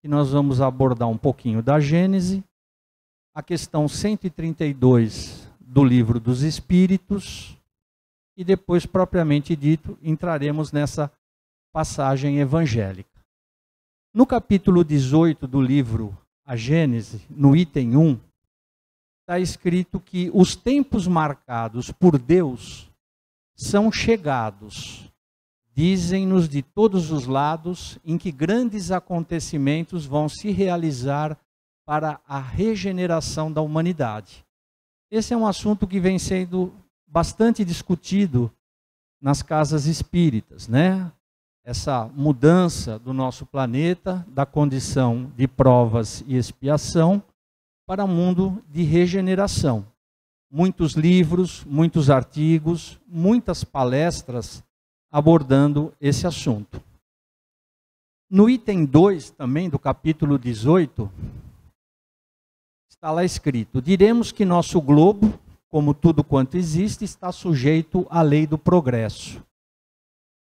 que nós vamos abordar um pouquinho da Gênese, a questão 132 do Livro dos Espíritos, e depois, propriamente dito, entraremos nessa passagem evangélica. No capítulo 18 do livro A Gênese, no item 1, está escrito que os tempos marcados por Deus são chegados, dizem-nos de todos os lados, em que grandes acontecimentos vão se realizar para a regeneração da humanidade. Esse é um assunto que vem sendo bastante discutido nas casas espíritas, né? Essa mudança do nosso planeta, da condição de provas e expiação, para um mundo de regeneração. Muitos livros, muitos artigos, muitas palestras abordando esse assunto. No item 2, também do capítulo 18, está lá escrito: diremos que nosso globo, como tudo quanto existe, está sujeito à lei do progresso.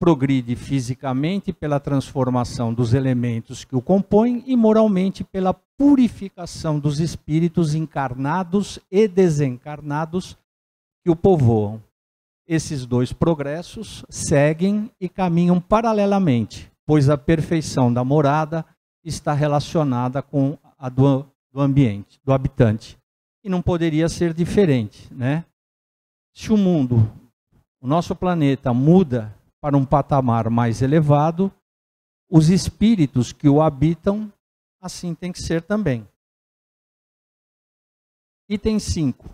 Progride fisicamente pela transformação dos elementos que o compõem e moralmente pela purificação dos espíritos encarnados e desencarnados que o povoam. Esses dois progressos seguem e caminham paralelamente, pois a perfeição da morada está relacionada com a do ambiente, do habitante. E não poderia ser diferente, né? Se o mundo, o nosso planeta, muda para um patamar mais elevado, os espíritos que o habitam, assim tem que ser também. Item 5.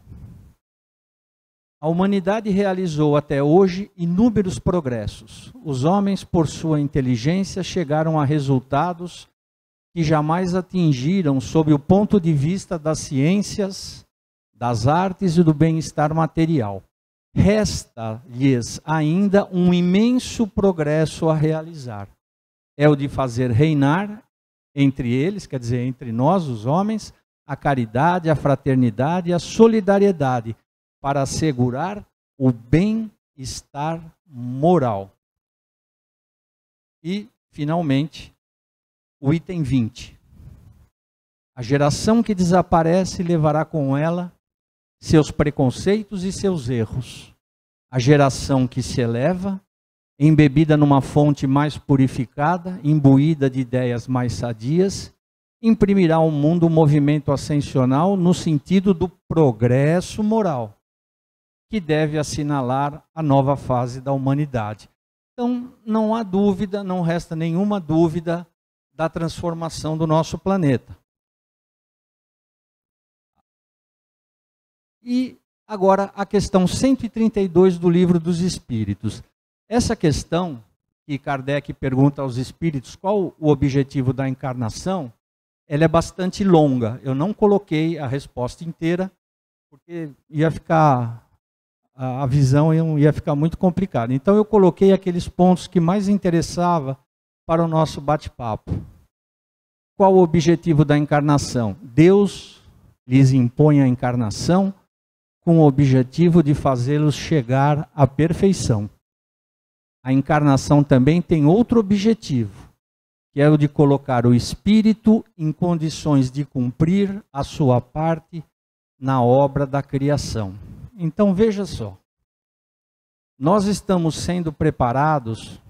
A humanidade realizou até hoje inúmeros progressos. Os homens, por sua inteligência, chegaram a resultados que jamais atingiram sob o ponto de vista das ciências, das artes e do bem-estar material. Resta-lhes ainda um imenso progresso a realizar. É o de fazer reinar entre eles, quer dizer, entre nós, os homens, a caridade, a fraternidade e a solidariedade, para assegurar o bem-estar moral. E, finalmente, o item 20. A geração que desaparece levará com ela seus preconceitos e seus erros. A geração que se eleva, embebida numa fonte mais purificada, imbuída de ideias mais sadias, imprimirá ao mundo um movimento ascensional no sentido do progresso moral, que deve assinalar a nova fase da humanidade. Então, não há dúvida, não resta nenhuma dúvida da transformação do nosso planeta. E agora a questão 132 do Livro dos Espíritos. Essa questão que Kardec pergunta aos espíritos qual o objetivo da encarnação, ela é bastante longa. Eu não coloquei a resposta inteira, porque ia ficar, a visão ia ficar muito complicada. Então eu coloquei aqueles pontos que mais interessavam para o nosso bate-papo. Qual o objetivo da encarnação? Deus lhes impõe a encarnação com o objetivo de fazê-los chegar à perfeição. A encarnação também tem outro objetivo, que é o de colocar o espírito em condições de cumprir a sua parte na obra da criação. Então veja só, nós estamos sendo preparados,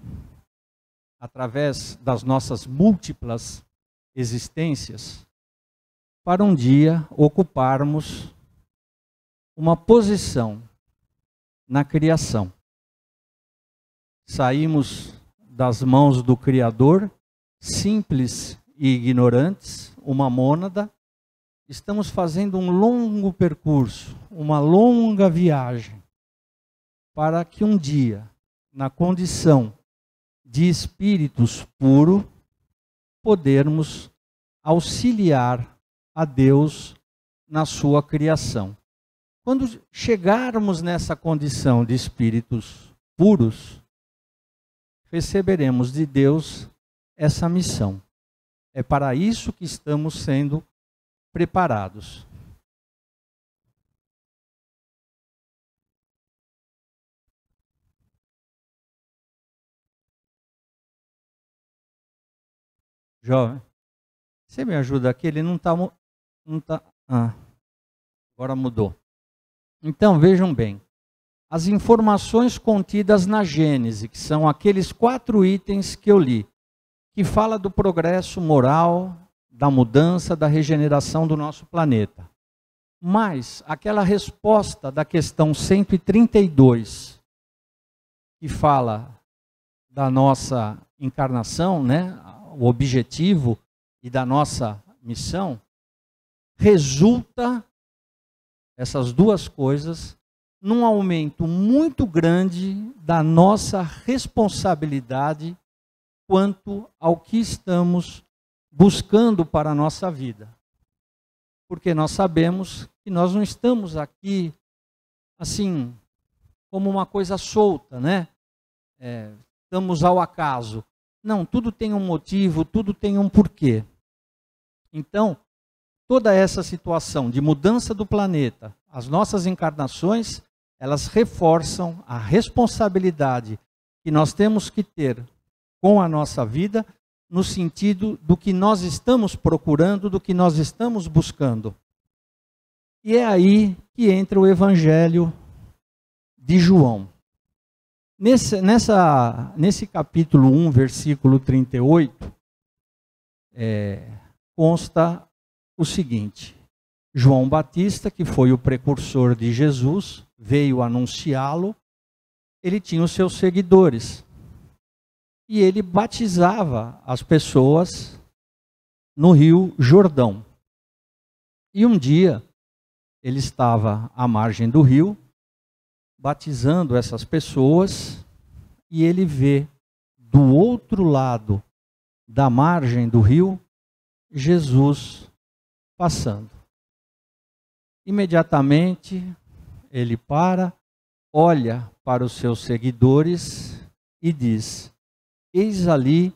através das nossas múltiplas existências, para um dia ocuparmos uma posição na criação. Saímos das mãos do Criador, simples e ignorantes, uma mônada. Estamos fazendo um longo percurso, uma longa viagem, para que um dia, na condição de espíritos puros, podermos auxiliar a Deus na sua criação. Quando chegarmos nessa condição de espíritos puros, receberemos de Deus essa missão. É para isso que estamos sendo preparados. Jovem. Você me ajuda aqui? Ele não está... agora mudou. Então, vejam bem. As informações contidas na Gênese, que são aqueles 4 itens que eu li, que fala do progresso moral, da mudança, da regeneração do nosso planeta. Mas aquela resposta da questão 132, que fala da nossa encarnação, né, o objetivo e da nossa missão, resulta, essas 2 coisas, num aumento muito grande da nossa responsabilidade quanto ao que estamos buscando para a nossa vida. Porque nós sabemos que nós não estamos aqui, assim, como uma coisa solta, né? Estamos ao acaso. Não, tudo tem um motivo, tudo tem um porquê. Então, toda essa situação de mudança do planeta, as nossas encarnações, elas reforçam a responsabilidade que nós temos que ter com a nossa vida, no sentido do que nós estamos procurando, do que nós estamos buscando. E é aí que entra o Evangelho de João. Nesse capítulo 1, versículo 38, consta o seguinte: João Batista, que foi o precursor de Jesus, veio anunciá-lo, ele tinha os seus seguidores. E ele batizava as pessoas no Rio Jordão. E um dia, ele estava à margem do rio, batizando essas pessoas, e ele vê do outro lado da margem do rio, Jesus passando. Imediatamente, ele olha para os seus seguidores e diz: eis ali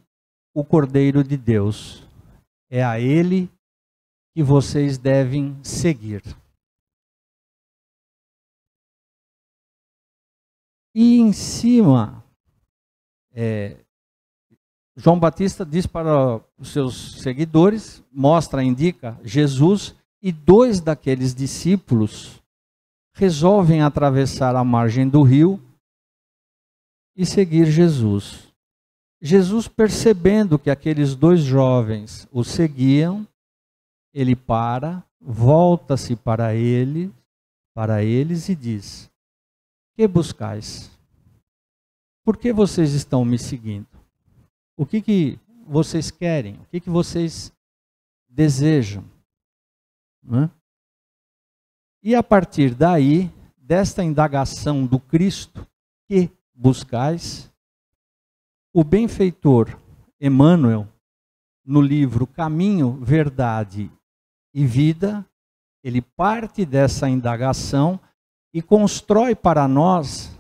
o Cordeiro de Deus, é a ele que vocês devem seguir. E em cima, João Batista diz para os seus seguidores, indica Jesus, e 2 daqueles discípulos resolvem atravessar a margem do rio e seguir Jesus. Jesus, percebendo que aqueles 2 jovens o seguiam, ele volta-se para eles e diz: que buscais? Por que vocês estão me seguindo? O que vocês querem? O que vocês desejam? Né? E a partir daí, desta indagação do Cristo, que buscais, o benfeitor Emmanuel, no livro Caminho, Verdade e Vida, ele parte dessa indagação e constrói para nós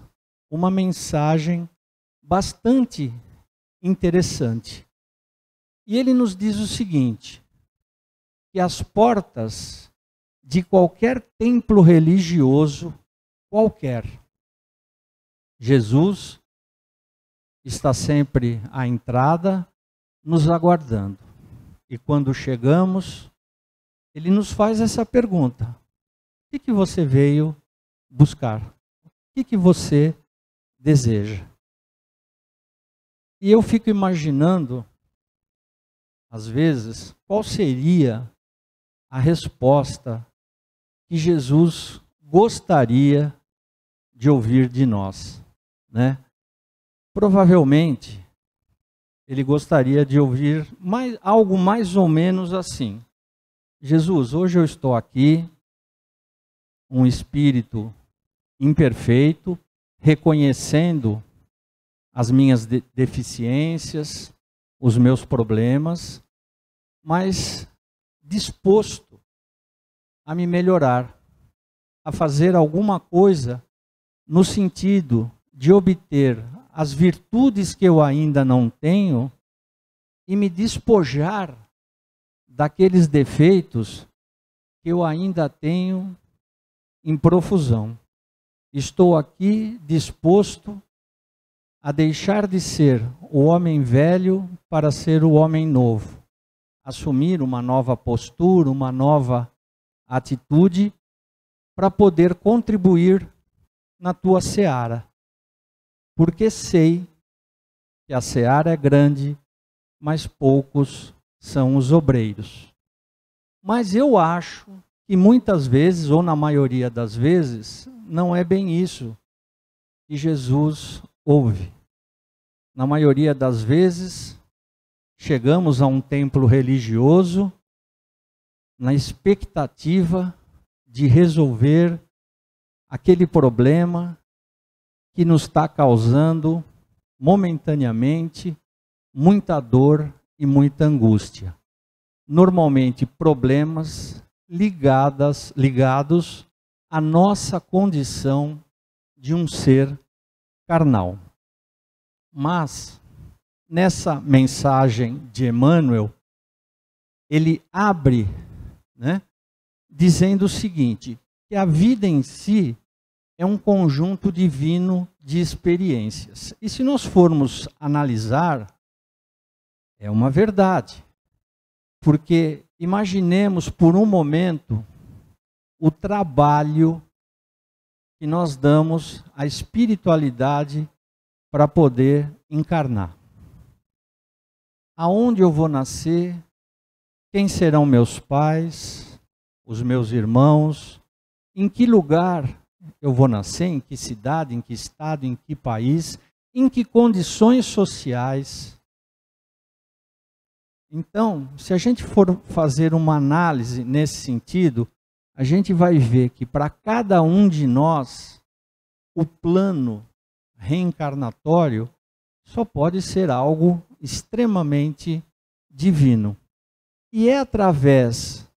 uma mensagem bastante interessante. E ele nos diz o seguinte: que as portas de qualquer templo religioso, Jesus está sempre à entrada, nos aguardando. E quando chegamos, ele nos faz essa pergunta: o que você veio buscar? O que você deseja? E eu fico imaginando, às vezes, qual seria a resposta que Jesus gostaria de ouvir de nós, né? Provavelmente, ele gostaria de ouvir algo mais ou menos assim: Jesus, hoje eu estou aqui, um espírito imperfeito, reconhecendo as minhas deficiências, os meus problemas, mas disposto a me melhorar, a fazer alguma coisa no sentido de obter as virtudes que eu ainda não tenho e me despojar daqueles defeitos que eu ainda tenho em profusão. Estou aqui disposto a deixar de ser o homem velho para ser o homem novo. assumir uma nova postura, uma nova atitude, para poder contribuir na tua seara. Porque sei que a seara é grande, mas poucos são os obreiros. Mas eu acho que muitas vezes, ou na maioria das vezes, não é bem isso que Jesus ouve. Na maioria das vezes, chegamos a um templo religioso na expectativa de resolver aquele problema que nos está causando momentaneamente muita dor e muita angústia. Normalmente problemas ligados à nossa condição de um ser carnal. Mas, nessa mensagem de Emmanuel, ele abre, dizendo o seguinte, que a vida em si é um conjunto divino de experiências. E se nós formos analisar, é uma verdade. Porque imaginemos por um momento o trabalho que nós damos à espiritualidade para poder encarnar. Aonde eu vou nascer? Quem serão meus pais? Os meus irmãos? Em que lugar eu vou nascer? Em que cidade? Em que estado? Em que país? Em que condições sociais? Então, se a gente for fazer uma análise nesse sentido, a gente vai ver que para cada um de nós, o plano reencarnatório só pode ser algo extremamente divino. E é através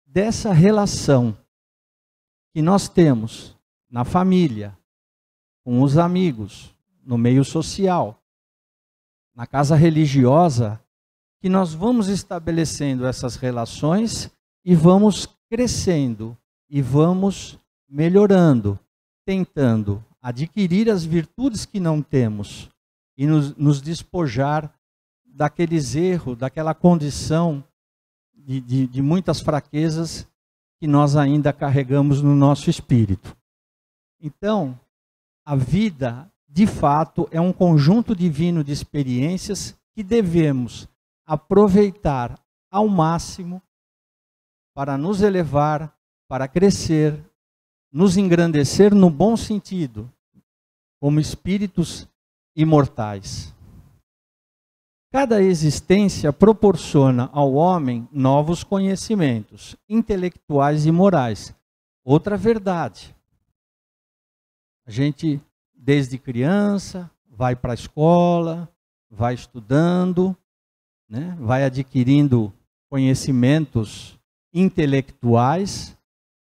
dessa relação que nós temos na família, com os amigos, no meio social, na casa religiosa, que nós vamos estabelecendo essas relações e vamos crescendo e vamos melhorando, tentando adquirir as virtudes que não temos e nos despojar daqueles erros, daquela condição de muitas fraquezas que nós ainda carregamos no nosso espírito. Então, a vida, de fato, é um conjunto divino de experiências que devemos aproveitar ao máximo para nos elevar, para crescer, nos engrandecer no bom sentido, como espíritos imortais. Cada existência proporciona ao homem novos conhecimentos intelectuais e morais. Outra verdade. A gente, desde criança, vai para a escola, vai estudando, vai adquirindo conhecimentos intelectuais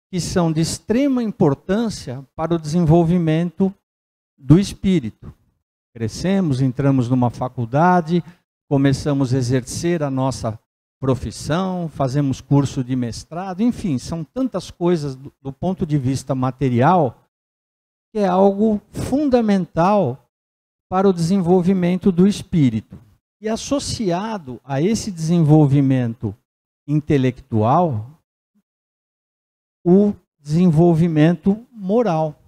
que são de extrema importância para o desenvolvimento do espírito. Crescemos, entramos numa faculdade, começamos a exercer a nossa profissão, fazemos curso de mestrado, enfim, são tantas coisas do ponto de vista material que é algo fundamental para o desenvolvimento do espírito. E associado a esse desenvolvimento intelectual, o desenvolvimento moral,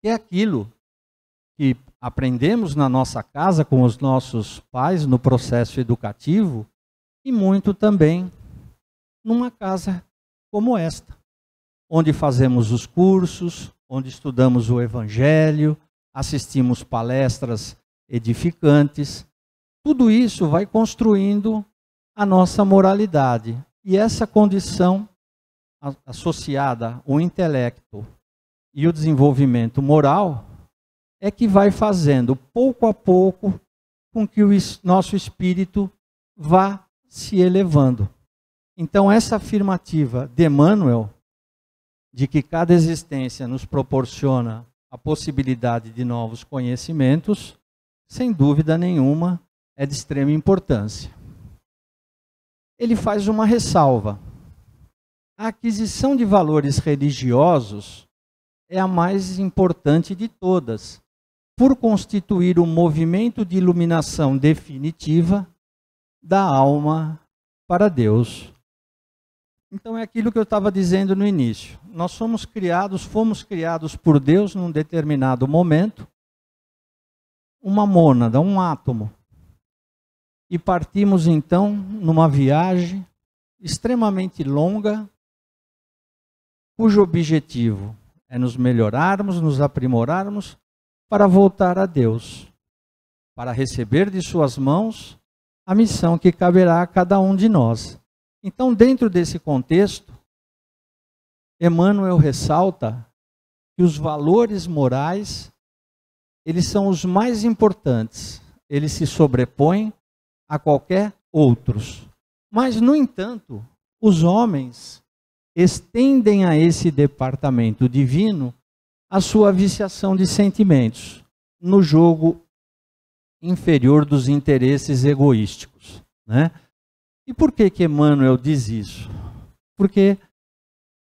que é aquilo que aprendemos na nossa casa com os nossos pais no processo educativo e muito também numa casa como esta, onde fazemos os cursos, onde estudamos o Evangelho, assistimos palestras edificantes. Tudo isso vai construindo a nossa moralidade. E essa condição associada ao intelecto e o desenvolvimento moral é que vai fazendo, pouco a pouco, com que o nosso espírito vá se elevando. Então, essa afirmativa de Emmanuel, de que cada existência nos proporciona a possibilidade de novos conhecimentos, sem dúvida nenhuma, é de extrema importância. Ele faz uma ressalva. A aquisição de valores religiosos é a mais importante de todas, por constituir um movimento de iluminação definitiva da alma para Deus. Então é aquilo que eu estava dizendo no início. Nós fomos criados por Deus num determinado momento, uma mônada, um átomo. E partimos então numa viagem extremamente longa, cujo objetivo é nos melhorarmos, nos aprimorarmos para voltar a Deus, para receber de suas mãos a missão que caberá a cada um de nós. Então, dentro desse contexto, Emmanuel ressalta que os valores morais, eles são os mais importantes, eles se sobrepõem a qualquer outros. Mas, no entanto, os homens estendem a esse departamento divino a sua viciação de sentimentos, no jogo inferior dos interesses egoísticos, né? E por que Emmanuel diz isso? Porque,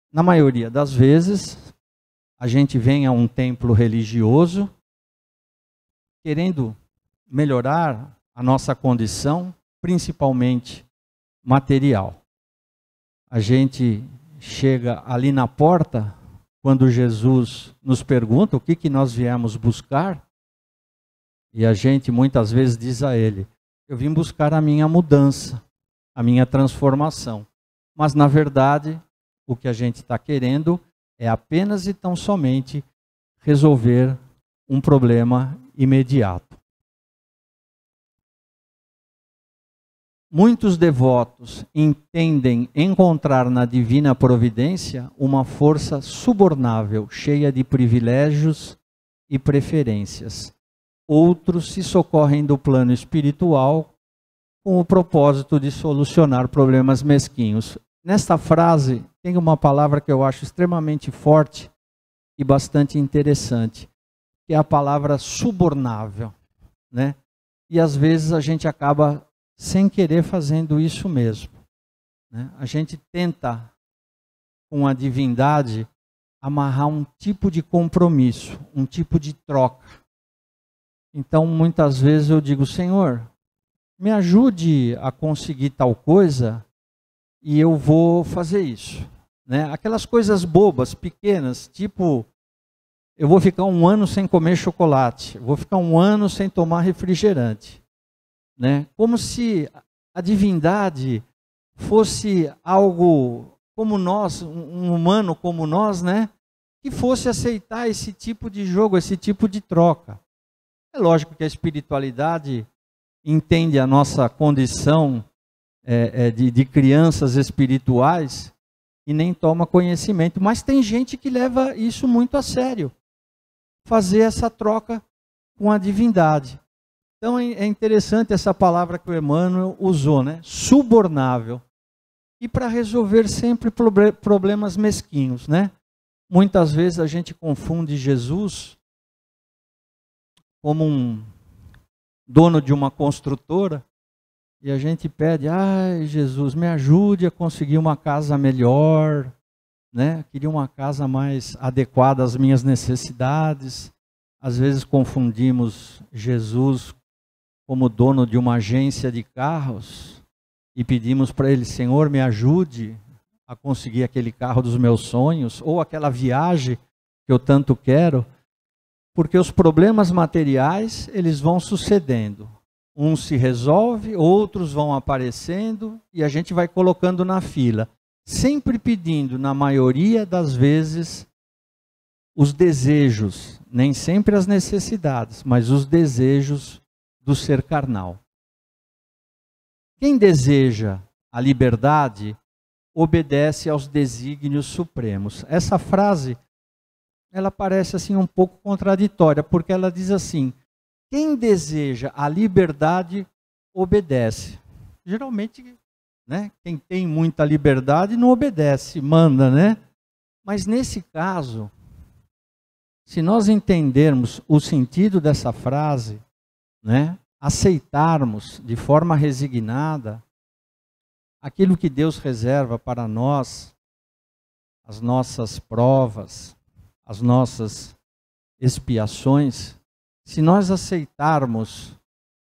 na maioria das vezes, a gente vem a um templo religioso querendo melhorar a nossa condição, principalmente material. A gente chega ali na porta, quando Jesus nos pergunta o que nós viemos buscar, e a gente muitas vezes diz a ele: eu vim buscar a minha mudança, a minha transformação. Mas, na verdade, o que a gente está querendo é apenas e tão somente resolver um problema imediato. Muitos devotos entendem encontrar na divina providência uma força subornável, cheia de privilégios e preferências. Outros se socorrem do plano espiritual com o propósito de solucionar problemas mesquinhos. Nesta frase tem uma palavra que eu acho extremamente forte e bastante interessante, que é a palavra subornável, né? E às vezes a gente acaba sem querer fazendo isso mesmo, né? A gente tenta, com a divindade, amarrar um tipo de compromisso, um tipo de troca. Então, muitas vezes eu digo: Senhor, me ajude a conseguir tal coisa e eu vou fazer isso, né? Aquelas coisas bobas, pequenas, tipo, eu vou ficar 1 ano sem comer chocolate, vou ficar 1 ano sem tomar refrigerante, né? Como se a divindade fosse algo como nós, um humano como nós, né? Que fosse aceitar esse tipo de jogo, esse tipo de troca. É lógico que a espiritualidade entende a nossa condição de crianças espirituais e nem toma conhecimento. Mas tem gente que leva isso muito a sério. Fazer essa troca com a divindade. Então é interessante essa palavra que o Emmanuel usou, né? Subornável. E para resolver sempre problemas mesquinhos, né? Muitas vezes a gente confunde Jesus como um dono de uma construtora, e a gente pede: ai, Jesus, me ajude a conseguir uma casa melhor, né? Queria uma casa mais adequada às minhas necessidades. Às vezes confundimos Jesus como dono de uma agência de carros e pedimos para ele: Senhor, me ajude a conseguir aquele carro dos meus sonhos, ou aquela viagem que eu tanto quero. Porque os problemas materiais, eles vão sucedendo. Uns se resolve, outros vão aparecendo e a gente vai colocando na fila. Sempre pedindo, na maioria das vezes, os desejos, nem sempre as necessidades, mas os desejos do ser carnal. Quem deseja a liberdade, obedece aos desígnios supremos. Essa frase, ela parece assim um pouco contraditória, porque ela diz assim: quem deseja a liberdade, obedece. Geralmente, né, quem tem muita liberdade não obedece, manda, né? Mas nesse caso, se nós entendermos o sentido dessa frase, né, aceitarmos de forma resignada aquilo que Deus reserva para nós, as nossas provas, as nossas expiações, se nós aceitarmos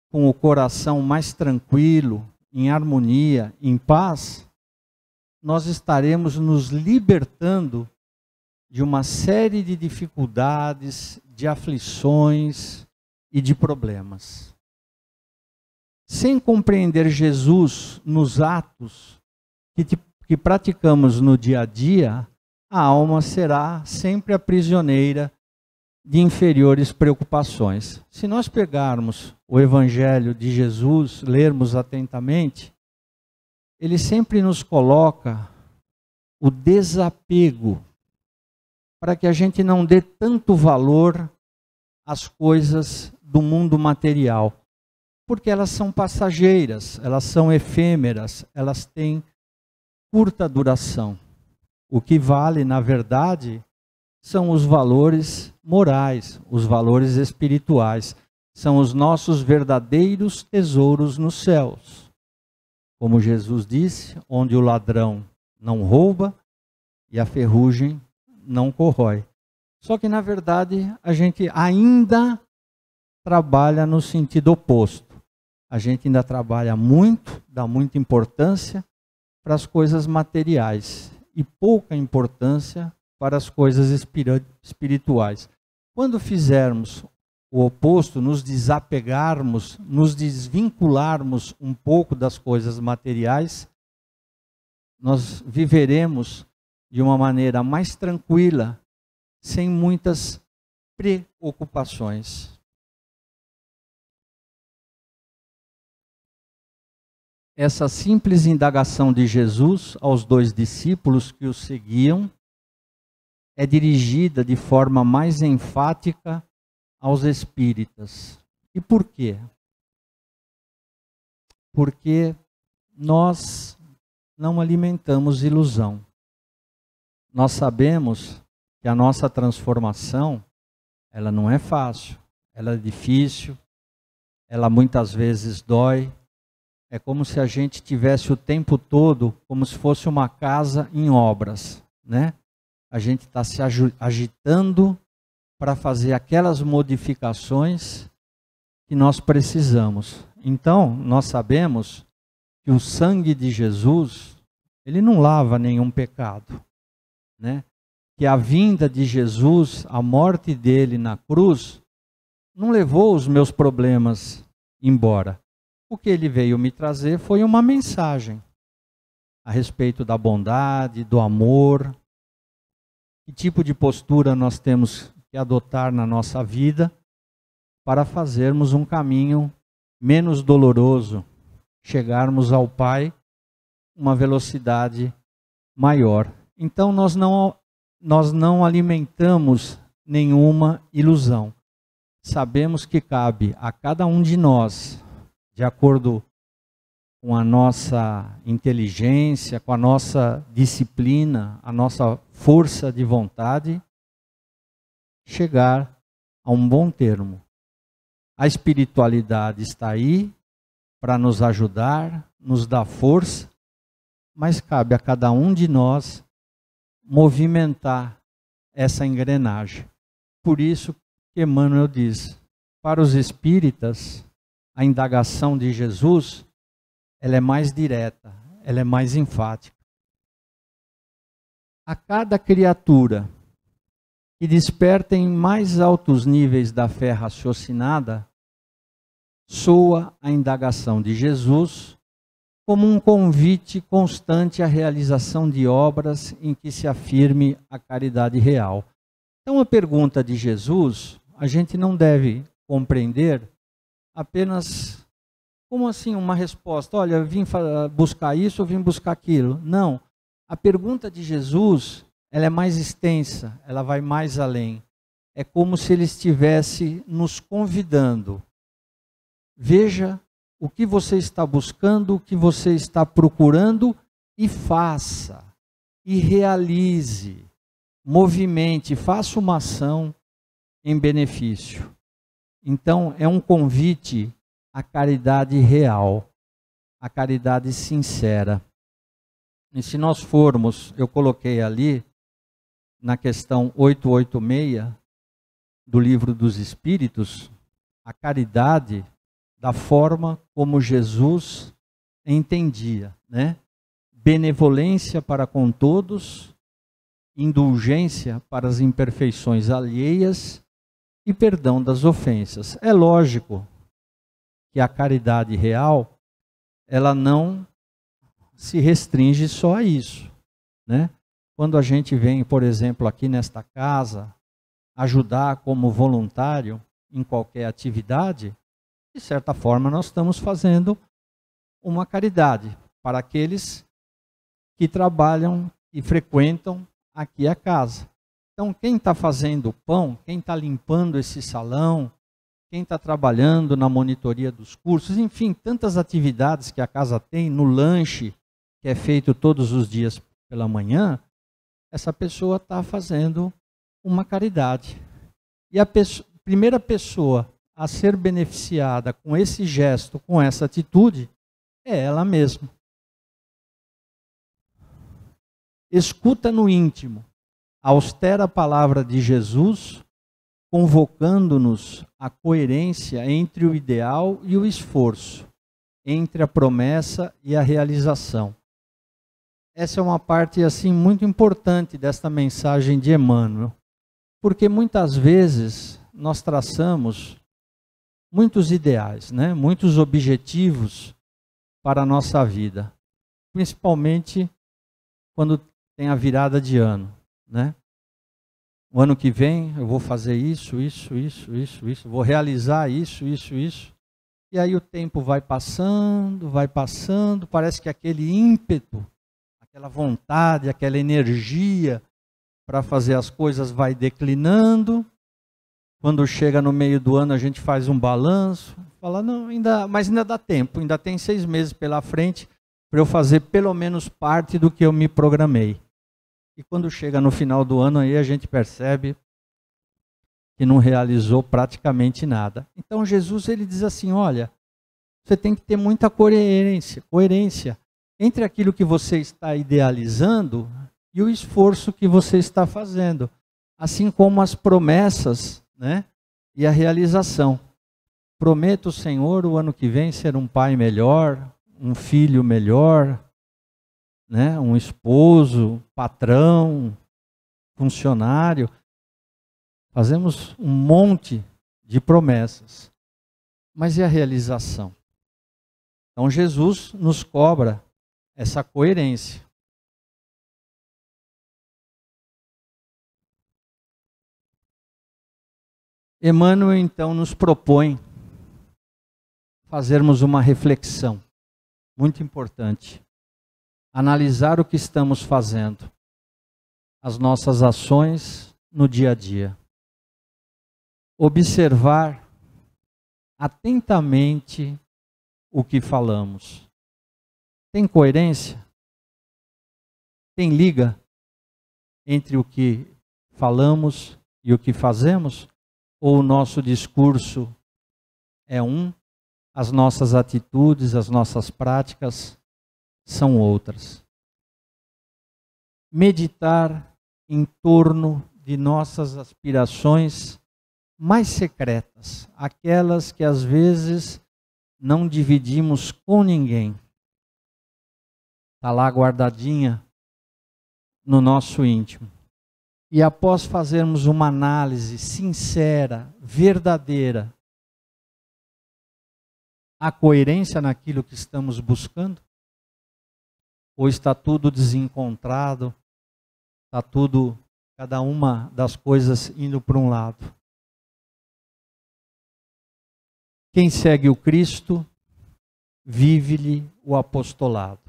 com o coração mais tranquilo em harmonia, em paz, nós estaremos nos libertando de uma série de dificuldades, de aflições e de problemas. Sem compreender Jesus nos atos que praticamos no dia a dia, a alma será sempre a prisioneira de inferiores preocupações. Se nós pegarmos o Evangelho de Jesus, lermos atentamente, ele sempre nos coloca o desapego, para que a gente não dê tanto valor às coisas do mundo material, porque elas são passageiras, elas são efêmeras, elas têm curta duração. O que vale, na verdade, são os valores morais, os valores espirituais, são os nossos verdadeiros tesouros nos céus. Como Jesus disse, onde o ladrão não rouba e a ferrugem não corrói. Só que, na verdade, a gente ainda trabalha no sentido oposto. A gente ainda trabalha muito, dá muita importância para as coisas materiais e pouca importância para as coisas espirituais. Quando fizermos o oposto, nos desapegarmos, nos desvincularmos um pouco das coisas materiais, nós viveremos de uma maneira mais tranquila, sem muitas preocupações. Essa simples indagação de Jesus aos dois discípulos que o seguiam é dirigida de forma mais enfática aos espíritas. E por quê? Porque nós não alimentamos ilusão. Nós sabemos que a nossa transformação, ela não é fácil, ela é difícil, ela muitas vezes dói. É como se a gente tivesse o tempo todo, como se fosse uma casa em obras, né? A gente está se agitando para fazer aquelas modificações que nós precisamos. Então, nós sabemos que o sangue de Jesus, ele não lava nenhum pecado, né? Que a vinda de Jesus, a morte dele na cruz, não levou os meus problemas embora. O que ele veio me trazer foi uma mensagem a respeito da bondade, do amor, que tipo de postura nós temos que adotar na nossa vida para fazermos um caminho menos doloroso, chegarmos ao Pai uma velocidade maior. Então nós não alimentamos nenhuma ilusão. Sabemos que cabe a cada um de nós, de acordo com a nossa inteligência, com a nossa disciplina, a nossa força de vontade, chegar a um bom termo. A espiritualidade está aí para nos ajudar, nos dar força, mas cabe a cada um de nós movimentar essa engrenagem. Por isso que Emmanuel diz, para os espíritas, a indagação de Jesus, ela é mais direta, ela é mais enfática. A cada criatura que desperta em mais altos níveis da fé raciocinada, soa a indagação de Jesus como um convite constante à realização de obras em que se afirme a caridade real. Então a pergunta de Jesus, a gente não deve compreender apenas como assim uma resposta, olha, eu vim buscar isso, eu vim buscar aquilo. Não, a pergunta de Jesus, ela é mais extensa, ela vai mais além. É como se ele estivesse nos convidando. Veja o que você está buscando, o que você está procurando e faça, e realize, movimente, faça uma ação em benefício. Então, é um convite à caridade real, à caridade sincera. E se nós formos, eu coloquei ali, na questão 886 do Livro dos Espíritos, a caridade da forma como Jesus entendia, né? Benevolência para com todos, indulgência para as imperfeições alheias e perdão das ofensas. É lógico que a caridade real, ela não se restringe só a isso, né? Quando a gente vem, por exemplo, aqui nesta casa, ajudar como voluntário em qualquer atividade, de certa forma nós estamos fazendo uma caridade para aqueles que trabalham e frequentam aqui a casa. Então, quem está fazendo o pão, quem está limpando esse salão, quem está trabalhando na monitoria dos cursos, enfim, tantas atividades que a casa tem, no lanche, que é feito todos os dias pela manhã, essa pessoa está fazendo uma caridade. E a primeira pessoa a ser beneficiada com esse gesto, com essa atitude, é ela mesma. Escuta no íntimo a austera palavra de Jesus, convocando-nos à coerência entre o ideal e o esforço, entre a promessa e a realização. Essa é uma parte assim muito importante desta mensagem de Emmanuel, porque muitas vezes nós traçamos muitos ideais, né? Muitos objetivos para a nossa vida, principalmente quando tem a virada de ano, né? O ano que vem eu vou fazer isso, vou realizar isso. E aí o tempo vai passando, parece que aquele ímpeto, aquela vontade, aquela energia para fazer as coisas vai declinando. Quando chega no meio do ano a gente faz um balanço, fala, não, mas ainda dá tempo, ainda tem 6 meses pela frente para eu fazer pelo menos parte do que eu me programei. E quando chega no final do ano, aí a gente percebe que não realizou praticamente nada. Então Jesus ele diz assim, olha, você tem que ter muita coerência entre aquilo que você está idealizando e o esforço que você está fazendo. Assim como as promessas, né, e a realização. Prometo, Senhor, o ano que vem ser um pai melhor, um filho melhor, né, um esposo, patrão, funcionário. Fazemos um monte de promessas. Mas e a realização? Então Jesus nos cobra essa coerência. Emmanuel então nos propõe fazermos uma reflexão muito importante. Analisar o que estamos fazendo, as nossas ações no dia a dia. Observar atentamente o que falamos. Tem coerência? Tem liga entre o que falamos e o que fazemos? Ou o nosso discurso é as nossas atitudes, as nossas práticas são outras? Meditar em torno de nossas aspirações mais secretas, aquelas que às vezes não dividimos com ninguém. Está lá guardadinha no nosso íntimo. E após fazermos uma análise sincera, verdadeira, há coerência naquilo que estamos buscando? Ou está tudo desencontrado, está tudo, cada uma das coisas indo para um lado? Quem segue o Cristo, vive-lhe o apostolado.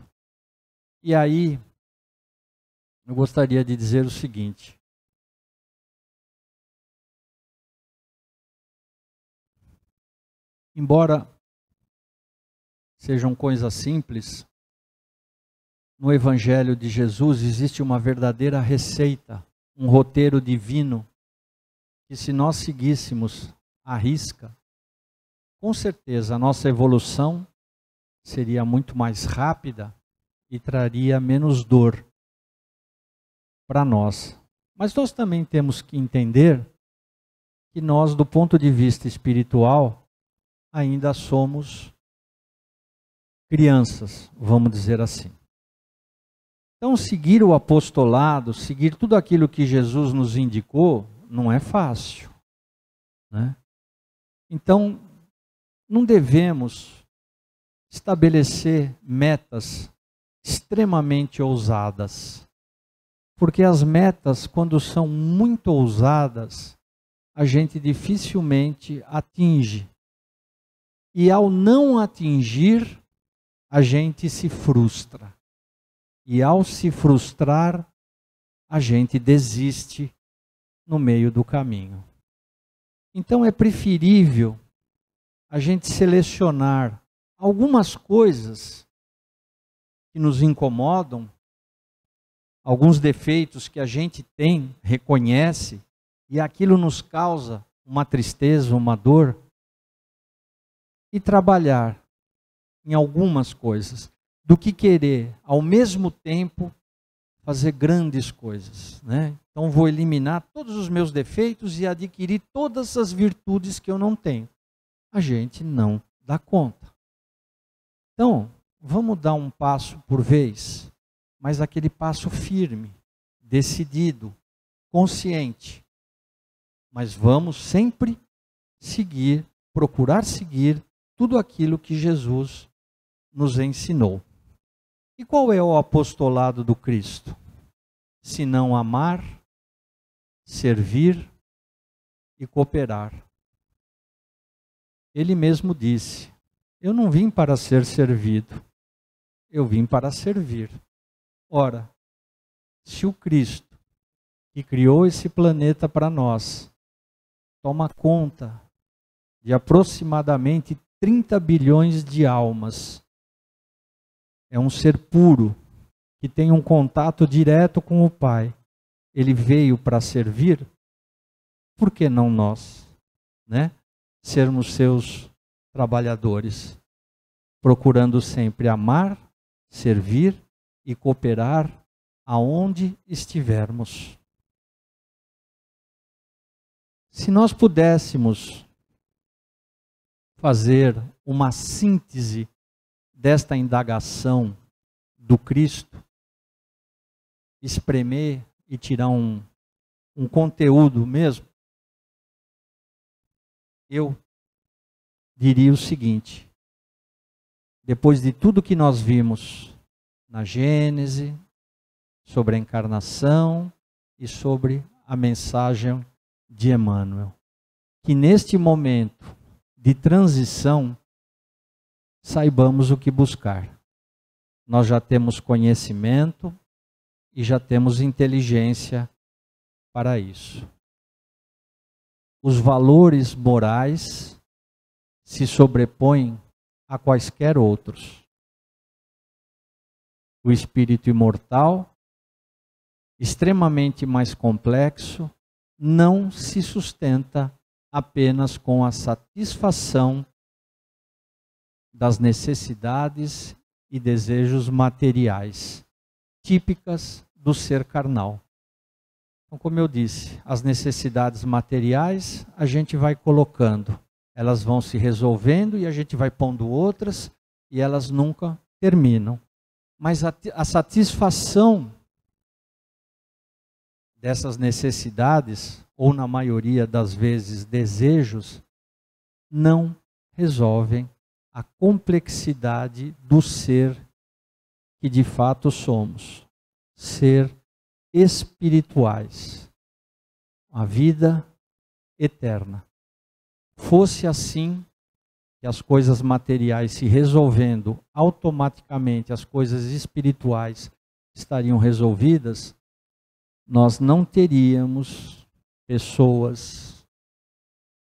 E aí, eu gostaria de dizer o seguinte. Embora sejam coisas simples, no Evangelho de Jesus existe uma verdadeira receita, um roteiro divino, que se nós seguíssemos à risca, com certeza a nossa evolução seria muito mais rápida e traria menos dor para nós. Mas nós também temos que entender que nós, do ponto de vista espiritual, ainda somos crianças, vamos dizer assim. Então, seguir o apostolado, seguir tudo aquilo que Jesus nos indicou, não é fácil, né? Então, não devemos estabelecer metas extremamente ousadas, porque as metas, quando são muito ousadas, a gente dificilmente atinge. E ao não atingir, a gente se frustra. E ao se frustrar, a gente desiste no meio do caminho. Então é preferível a gente selecionar algumas coisas que nos incomodam, alguns defeitos que a gente tem, reconhece, e aquilo nos causa uma tristeza, uma dor, e trabalhar em algumas coisas, do que querer, ao mesmo tempo, fazer grandes coisas, né? Então vou eliminar todos os meus defeitos e adquirir todas as virtudes que eu não tenho. A gente não dá conta. Então, vamos dar um passo por vez, mas aquele passo firme, decidido, consciente. Mas vamos sempre seguir, procurar seguir tudo aquilo que Jesus nos ensinou. E qual é o apostolado do Cristo? Se não amar, servir e cooperar. Ele mesmo disse: eu não vim para ser servido, eu vim para servir. Ora, se o Cristo, que criou esse planeta para nós, toma conta de aproximadamente 30 bilhões de almas, é um ser puro, que tem um contato direto com o Pai. Ele veio para servir, por que não nós, né? Sermos seus trabalhadores, procurando sempre amar, servir e cooperar aonde estivermos. Se nós pudéssemos fazer uma síntese desta indagação do Cristo, espremer e tirar um conteúdo mesmo, eu diria o seguinte: depois de tudo que nós vimos na Gênese, sobre a encarnação e sobre a mensagem de Emmanuel, que neste momento de transição, saibamos o que buscar. Nós já temos conhecimento e já temos inteligência para isso. Os valores morais se sobrepõem a quaisquer outros. O espírito imortal, extremamente mais complexo, não se sustenta apenas com a satisfação das necessidades e desejos materiais, típicas do ser carnal. Então, como eu disse, as necessidades materiais a gente vai colocando, elas vão se resolvendo e a gente vai pondo outras e elas nunca terminam. Mas a satisfação dessas necessidades, ou na maioria das vezes desejos, não resolvem a complexidade do ser que de fato somos. Ser espirituais. A vida eterna. Fosse assim, que as coisas materiais se resolvendo, automaticamente as coisas espirituais estariam resolvidas, nós não teríamos pessoas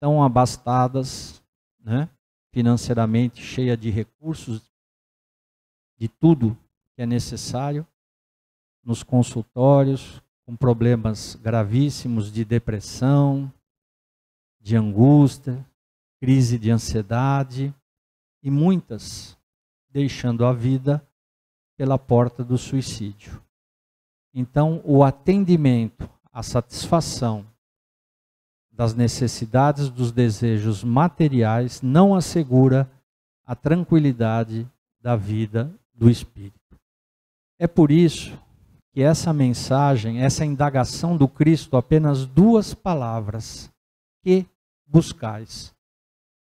tão abastadas, né, financeiramente, cheias de recursos, de tudo que é necessário, nos consultórios, com problemas gravíssimos de depressão, de angústia, crise de ansiedade, e muitas deixando a vida pela porta do suicídio. Então, o atendimento, a satisfação das necessidades, dos desejos materiais, não assegura a tranquilidade da vida do Espírito. É por isso que essa mensagem, essa indagação do Cristo, apenas 2 palavras, que buscais,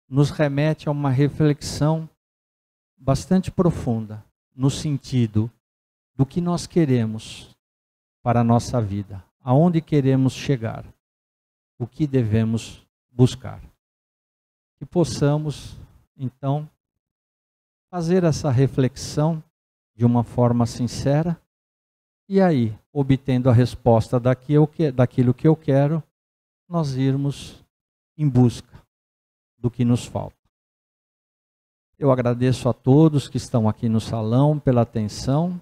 nos remete a uma reflexão bastante profunda, no sentido do que nós queremos para a nossa vida, aonde queremos chegar, o que devemos buscar. Que possamos, então, fazer essa reflexão de uma forma sincera e aí, obtendo a resposta daquilo que eu quero, nós irmos em busca do que nos falta. Eu agradeço a todos que estão aqui no salão pela atenção,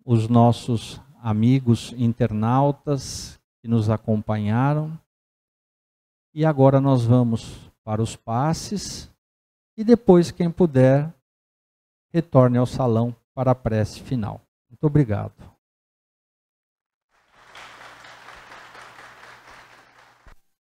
os nossos amigos internautas que nos acompanharam. E agora nós vamos para os passes e depois, quem puder, retorne ao salão para a prece final. Muito obrigado.